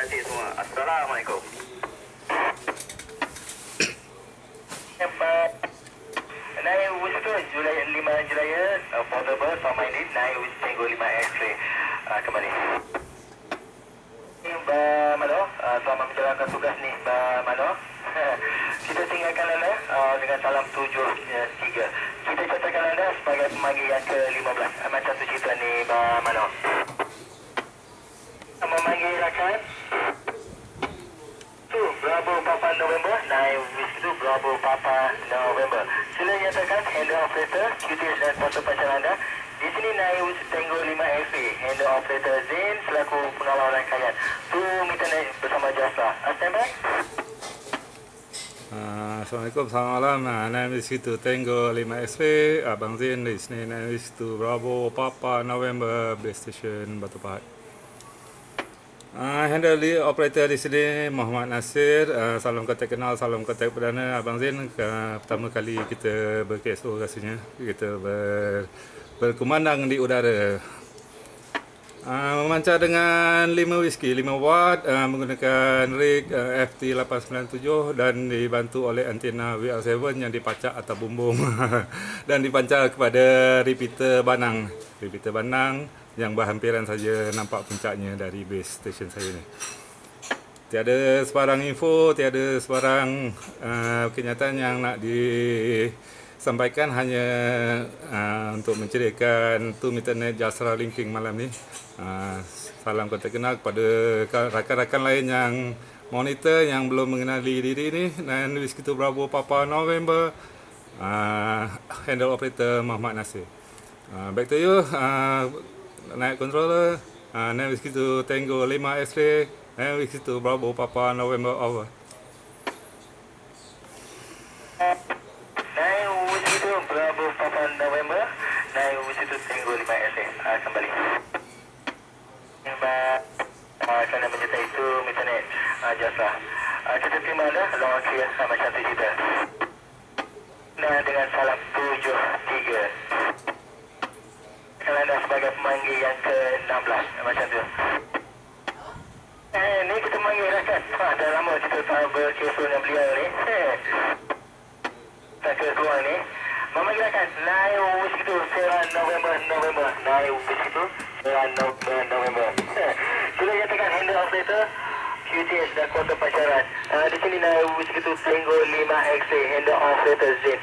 kasih semua. Assalamualaikum. Naik Wisto Julai 5 Julai portable Somaidin naik Wisto Tango 5 X-ray kembali. Mano, selamat menjalankan tugas ni Mano. Kita tinggalkan anda dengan salam 73. Kita catatkan anda sebagai pemanggil yang ke-15. Macam tu cerita ni Mano. Memanggil rakan tu Bravo Papa November naik Wisto Bravo Papa November. Sila nyatakan handle operator QTS dan portal pacar anda. Di sini naik Wisto Tango 5 X-ray. Handle operator Zain selaku pengawal rangkaian. Tu minta naik bersama Jasra. Standby. Assalamualaikum, selamat malam. Naik Wisto Tango 5 X-ray. Abang Zain di sini naik Wisto Bravo Papa November Base Station Batu Pahat. Handle di operator di sini Muhammad Nasir. Salam kontak kenal, salam kontak perdana Abang Zain. Pertama kali kita ber-KSO rasanya. Kita berkumandang di udara. Memancar dengan 5 whisky 5 watt menggunakan rig FT897 dan dibantu oleh antena VR7 yang dipacak atas bumbung dan dipancar kepada repeater Banang. Repeater Banang yang berhampiran saja nampak puncaknya dari base station saya ni. Tiada sebarang info, tiada sebarang kenyataan yang nak disampaikan, hanya untuk menceriakan 2 meter net Jasra linking malam ni. Salam kontak kenal kepada rakan-rakan lain yang monitor yang belum mengenali diri ni. Dan Wisto Bravo Papa November, handle operator Muhammad Nasir. Back to you, naik controller, naik Wisto Tango 5 X-ray, naik Wisto Bravo Papa November, over. Naik Wisto Bravo Papa November, naik Wisto Tango 5 X-ray kembali. Kerana menyertai itu Mitanet Jasra. Kita terima anda long clear macam tu kita. Nah, dengan salam 73. Kalau anda sebagai pemanggil yang ke-16 macam tu. Ni kita panggil rakan. Dah lama kita tak berkesor dengan beliau ni. Tak ke ruang ni. Memanggil rakan. Naik Wisto November. Naik Wisto November. Sila nyatakan handle operator QTS dan kuota pacaran. Di sini naik Wisto Tango 5 X-ray handle operator Zain.